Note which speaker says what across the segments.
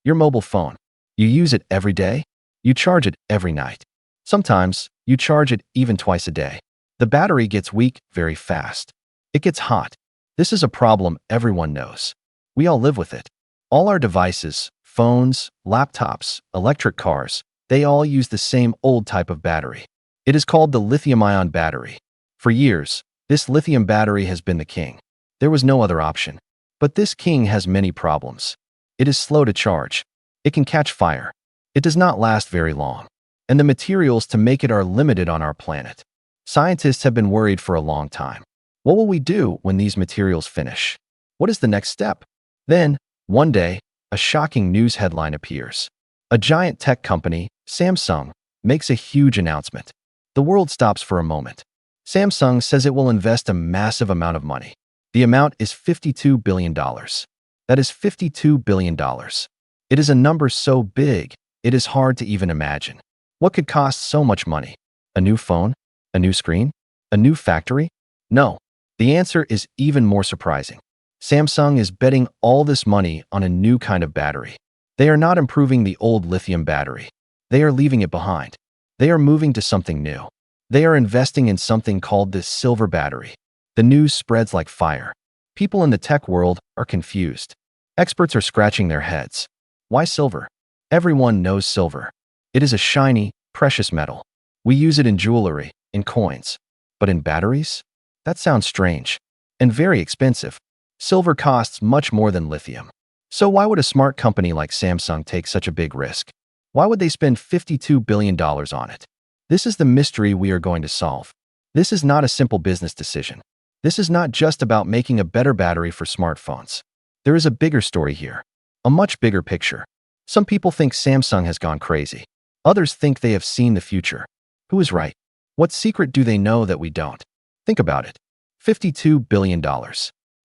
Speaker 1: Your mobile phone. You use it every day? You charge it every night. Sometimes, you charge it even twice a day. The battery gets weak very fast. It gets hot. This is a problem everyone knows. We all live with it. All our devices, phones, laptops, electric cars, they all use the same old type of battery. It is called the lithium-ion battery. For years, this lithium battery has been the king. There was no other option. But this king has many problems. It is slow to charge. It can catch fire. It does not last very long. And the materials to make it are limited on our planet. Scientists have been worried for a long time. What will we do when these materials finish? What is the next step? Then, one day, a shocking news headline appears. A giant tech company, Samsung, makes a huge announcement. The world stops for a moment. Samsung says it will invest a massive amount of money. The amount is $52 billion. That is $52 billion. It is a number so big, it is hard to even imagine. What could cost so much money? A new phone? A new screen? A new factory? No. The answer is even more surprising. Samsung is betting all this money on a new kind of battery. They are not improving the old lithium battery. They are leaving it behind. They are moving to something new. They are investing in something called the silver battery. The news spreads like fire. People in the tech world are confused. Experts are scratching their heads. Why silver? Everyone knows silver. It is a shiny, precious metal. We use it in jewelry, in coins. But in batteries? That sounds strange. And very expensive. Silver costs much more than lithium. So why would a smart company like Samsung take such a big risk? Why would they spend $52 billion on it? This is the mystery we are going to solve. This is not a simple business decision. This is not just about making a better battery for smartphones. There is a bigger story here. A much bigger picture. Some people think Samsung has gone crazy. Others think they have seen the future. Who is right? What secret do they know that we don't? Think about it. $52 billion.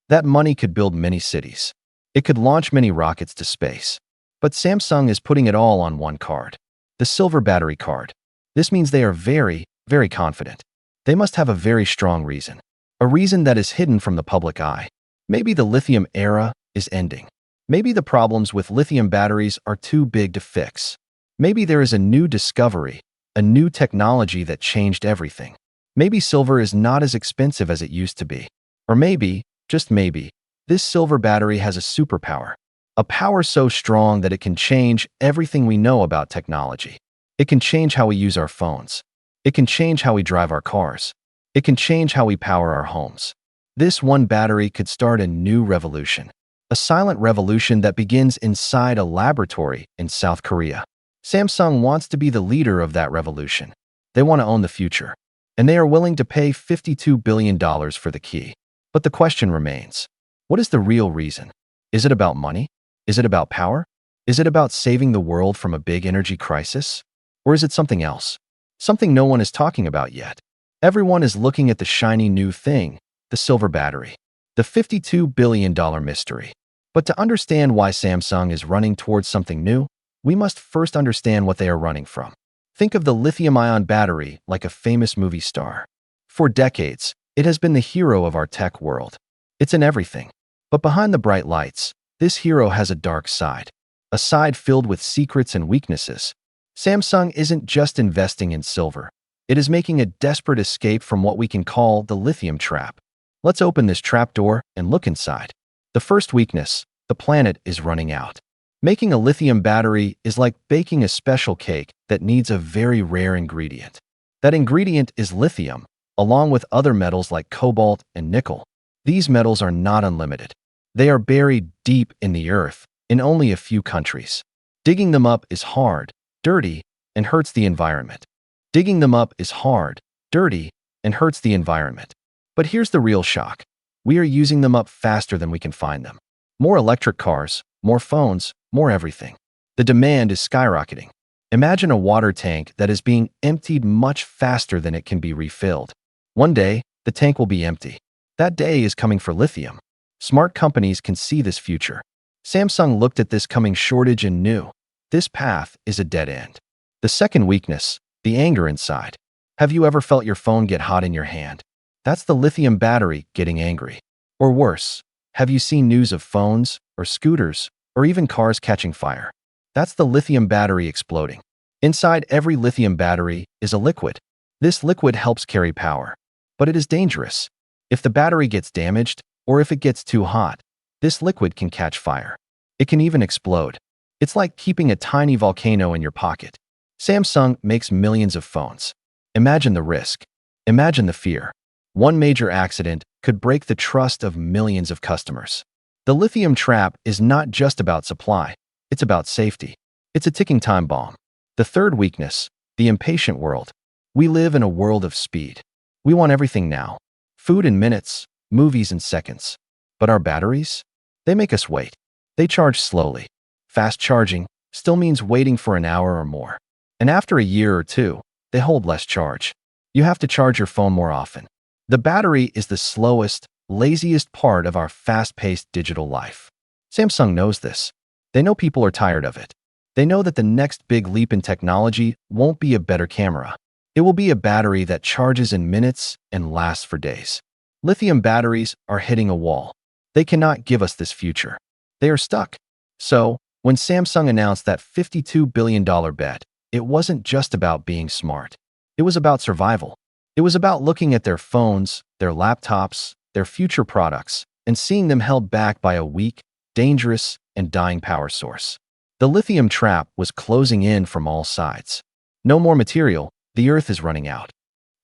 Speaker 1: That money could build many cities. It could launch many rockets to space. But Samsung is putting it all on one card. The silver battery card. This means they are very, very confident. They must have a very strong reason. A reason that is hidden from the public eye. Maybe the lithium era is ending. Maybe the problems with lithium batteries are too big to fix. Maybe there is a new discovery, a new technology that changed everything. Maybe silver is not as expensive as it used to be. Or maybe, just maybe, this silver battery has a superpower. A power so strong that it can change everything we know about technology. It can change how we use our phones. It can change how we drive our cars. It can change how we power our homes. This one battery could start a new revolution. A silent revolution that begins inside a laboratory in South Korea. Samsung wants to be the leader of that revolution. They want to own the future. And they are willing to pay $52 billion for the key. But the question remains. What is the real reason? Is it about money? Is it about power? Is it about saving the world from a big energy crisis? Or is it something else? Something no one is talking about yet. Everyone is looking at the shiny new thing, the silver battery. The $52 billion mystery. But to understand why Samsung is running towards something new, we must first understand what they are running from. Think of the lithium-ion battery like a famous movie star. For decades, it has been the hero of our tech world. It's in everything. But behind the bright lights, this hero has a dark side. A side filled with secrets and weaknesses. Samsung isn't just investing in silver. It is making a desperate escape from what we can call the lithium trap. Let's open this trapdoor and look inside. The first weakness, the planet is running out. Making a lithium battery is like baking a special cake that needs a very rare ingredient. That ingredient is lithium, along with other metals like cobalt and nickel. These metals are not unlimited. They are buried deep in the earth, in only a few countries. Digging them up is hard, dirty, and hurts the environment. Digging them up is hard, dirty, and hurts the environment. But here's the real shock. We are using them up faster than we can find them. More electric cars, more phones, more everything. The demand is skyrocketing. Imagine a water tank that is being emptied much faster than it can be refilled. One day, the tank will be empty. That day is coming for lithium. Smart companies can see this future. Samsung looked at this coming shortage and knew, this path is a dead end. The second weakness, the anger inside. Have you ever felt your phone get hot in your hand? That's the lithium battery getting angry. Or worse, have you seen news of phones, or scooters, or even cars catching fire? That's the lithium battery exploding. Inside every lithium battery is a liquid. This liquid helps carry power, but it is dangerous. If the battery gets damaged or if it gets too hot, this liquid can catch fire. It can even explode. It's like keeping a tiny volcano in your pocket. Samsung makes millions of phones. Imagine the risk. Imagine the fear. One major accident could break the trust of millions of customers. The lithium trap is not just about supply, it's about safety. It's a ticking time bomb. The third weakness, the impatient world. We live in a world of speed. We want everything now. Food in minutes, movies in seconds. But our batteries? They make us wait. They charge slowly. Fast charging still means waiting for an hour or more. And after a year or two, they hold less charge. You have to charge your phone more often. The battery is the slowest, laziest part of our fast-paced digital life. Samsung knows this. They know people are tired of it. They know that the next big leap in technology won't be a better camera. It will be a battery that charges in minutes and lasts for days. Lithium batteries are hitting a wall. They cannot give us this future. They are stuck. So, when Samsung announced that $52 billion bet, it wasn't just about being smart. It was about survival. It was about looking at their phones, their laptops, their future products, and seeing them held back by a weak, dangerous, and dying power source. The lithium trap was closing in from all sides. No more material, the Earth is running out.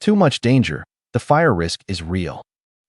Speaker 1: Too much danger, the fire risk is real.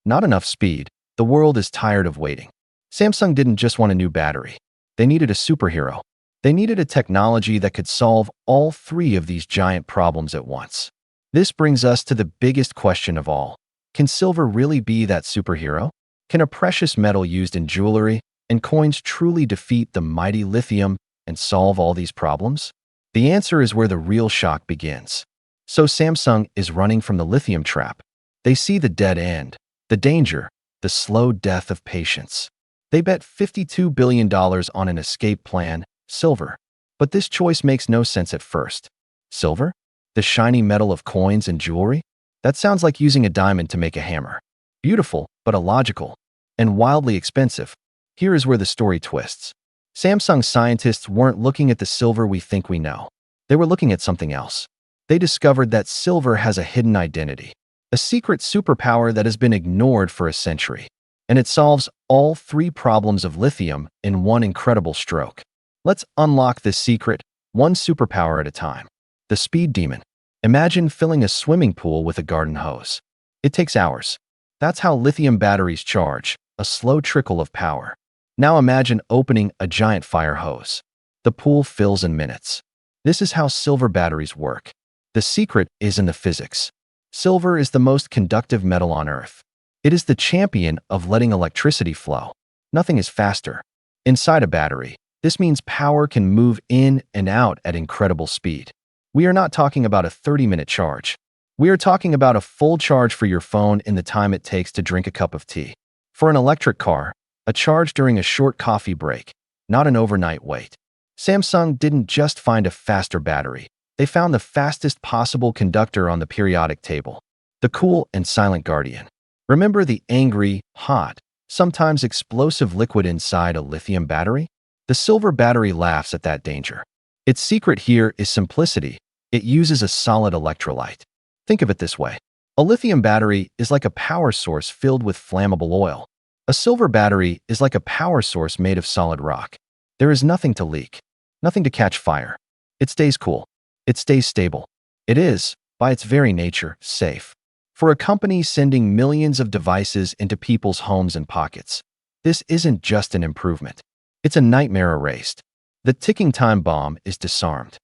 Speaker 1: Not enough speed, the world is tired of waiting. Samsung didn't just want a new battery. They needed a superhero. They needed a technology that could solve all three of these giant problems at once. This brings us to the biggest question of all. Can silver really be that superhero? Can a precious metal used in jewelry and coins truly defeat the mighty lithium and solve all these problems? The answer is where the real shock begins. So Samsung is running from the lithium trap. They see the dead end, the danger, the slow death of patience. They bet $52 billion on an escape plan, silver. But this choice makes no sense at first. Silver? The shiny metal of coins and jewelry? That sounds like using a diamond to make a hammer. Beautiful, but illogical. And wildly expensive. Here is where the story twists. Samsung scientists weren't looking at the silver we think we know. They were looking at something else. They discovered that silver has a hidden identity. A secret superpower that has been ignored for a century. And it solves all three problems of lithium in one incredible stroke. Let's unlock this secret, one superpower at a time. The speed demon. Imagine filling a swimming pool with a garden hose. It takes hours. That's how lithium batteries charge, a slow trickle of power. Now imagine opening a giant fire hose. The pool fills in minutes. This is how silver batteries work. The secret is in the physics. Silver is the most conductive metal on Earth. It is the champion of letting electricity flow. Nothing is faster. Inside a battery, this means power can move in and out at incredible speed. We are not talking about a 30-minute charge. We are talking about a full charge for your phone in the time it takes to drink a cup of tea. For an electric car, a charge during a short coffee break, not an overnight wait. Samsung didn't just find a faster battery. They found the fastest possible conductor on the periodic table. The cool and silent guardian. Remember the angry, hot, sometimes explosive liquid inside a lithium battery? The silver battery laughs at that danger. Its secret here is simplicity. It uses a solid electrolyte. Think of it this way. A lithium battery is like a power source filled with flammable oil. A silver battery is like a power source made of solid rock. There is nothing to leak, nothing to catch fire. It stays cool. It stays stable. It is, by its very nature, safe. For a company sending millions of devices into people's homes and pockets, this isn't just an improvement. It's a nightmare erased. The ticking time bomb is disarmed.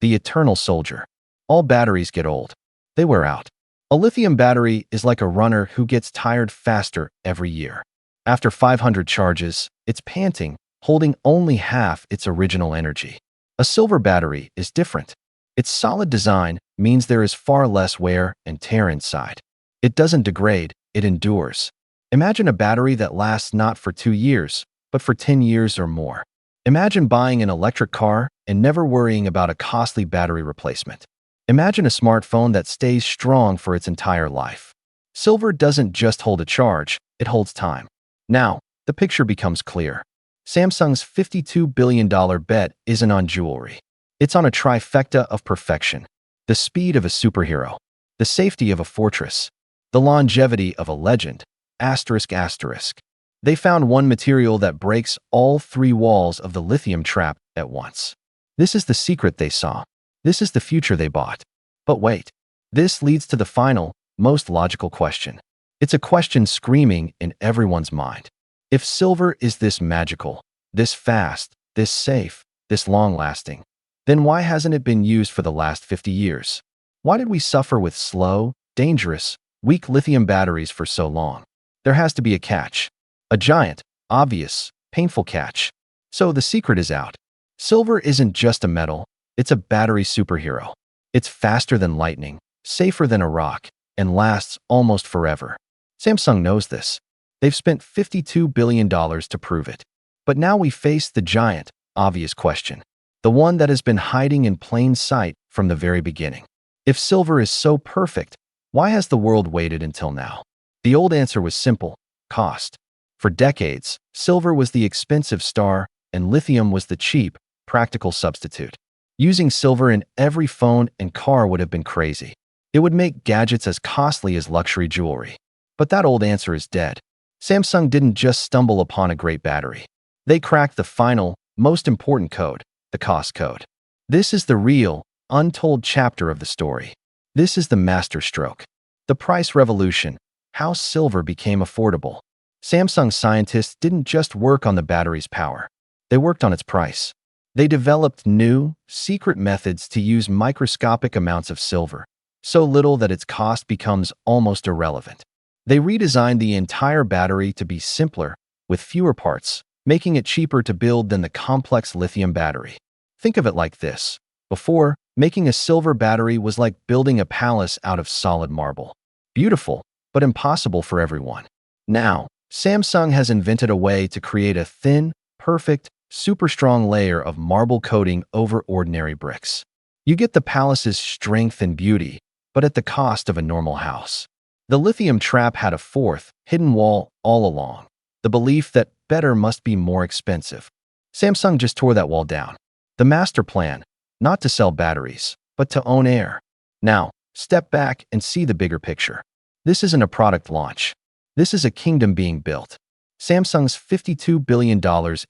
Speaker 1: The eternal soldier. All batteries get old. They wear out. A lithium battery is like a runner who gets tired faster every year. After 500 charges, it's panting, holding only half its original energy. A silver battery is different. Its solid design means there is far less wear and tear inside. It doesn't degrade, it endures. Imagine a battery that lasts not for 2 years, but for 10 years or more. Imagine buying an electric car and never worrying about a costly battery replacement. Imagine a smartphone that stays strong for its entire life. Silver doesn't just hold a charge, it holds time. Now, the picture becomes clear. Samsung's $52 billion bet isn't on jewelry. It's on a trifecta of perfection: the speed of a superhero, the safety of a fortress, the longevity of a legend. Asterisk, asterisk. They found one material that breaks all three walls of the lithium trap at once. This is the secret they saw. This is the future they bought. But wait. This leads to the final, most logical question. It's a question screaming in everyone's mind. If silver is this magical, this fast, this safe, this long-lasting, then why hasn't it been used for the last 50 years? Why did we suffer with slow, dangerous, weak lithium batteries for so long? There has to be a catch. A giant, obvious, painful catch. So the secret is out. Silver isn't just a metal, it's a battery superhero. It's faster than lightning, safer than a rock, and lasts almost forever. Samsung knows this. They've spent $52 billion to prove it. But now we face the giant, obvious question. The one that has been hiding in plain sight from the very beginning. If silver is so perfect, why has the world waited until now? The old answer was simple: cost. For decades, silver was the expensive star, and lithium was the cheap, practical substitute. Using silver in every phone and car would have been crazy. It would make gadgets as costly as luxury jewelry. But that old answer is dead. Samsung didn't just stumble upon a great battery. They cracked the final, most important code, the cost code. This is the real, untold chapter of the story. This is the masterstroke. The price revolution: how silver became affordable. Samsung scientists didn't just work on the battery's power. They worked on its price. They developed new, secret methods to use microscopic amounts of silver, so little that its cost becomes almost irrelevant. They redesigned the entire battery to be simpler, with fewer parts, making it cheaper to build than the complex lithium battery. Think of it like this. Before, making a silver battery was like building a palace out of solid marble. Beautiful, but impossible for everyone. Now, Samsung has invented a way to create a thin, perfect, super strong layer of marble coating over ordinary bricks. You get the palace's strength and beauty, but at the cost of a normal house. The lithium trap had a fourth, hidden wall all along: the belief that better must be more expensive. Samsung just tore that wall down. The master plan: not to sell batteries, but to own air. Now, step back and see the bigger picture. This isn't a product launch. This is a kingdom being built. Samsung's $52 billion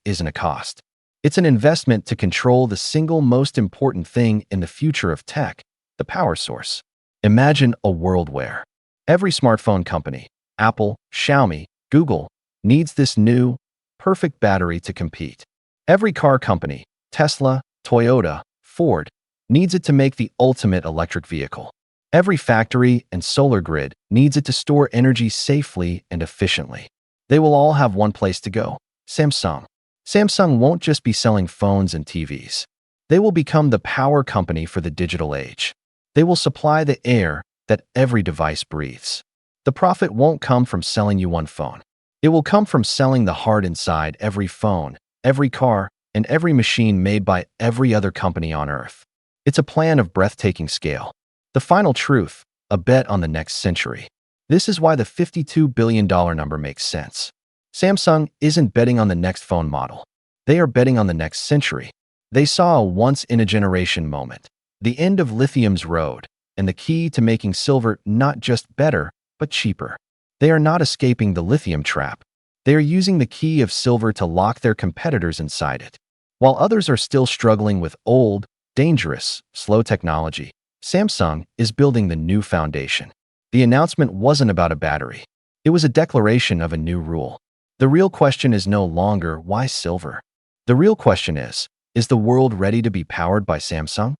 Speaker 1: isn't a cost. It's an investment to control the single most important thing in the future of tech: the power source. Imagine a world where every smartphone company, Apple, Xiaomi, Google, needs this new, perfect battery to compete. Every car company, Tesla, Toyota, Ford, needs it to make the ultimate electric vehicle. Every factory and solar grid needs it to store energy safely and efficiently. They will all have one place to go: Samsung. Samsung won't just be selling phones and TVs. They will become the power company for the digital age. They will supply the air that every device breathes. The profit won't come from selling you one phone. It will come from selling the heart inside every phone, every car, and every machine made by every other company on Earth. It's a plan of breathtaking scale. The final truth: a bet on the next century. This is why the $52 billion number makes sense. Samsung isn't betting on the next phone model. They are betting on the next century. They saw a once-in-a-generation moment, the end of lithium's road, and the key to making silver not just better, but cheaper. They are not escaping the lithium trap. They are using the key of silver to lock their competitors inside it. While others are still struggling with old, dangerous, slow technology, Samsung is building the new foundation. The announcement wasn't about a battery. It was a declaration of a new rule. The real question is no longer why silver. The real question is the world ready to be powered by Samsung?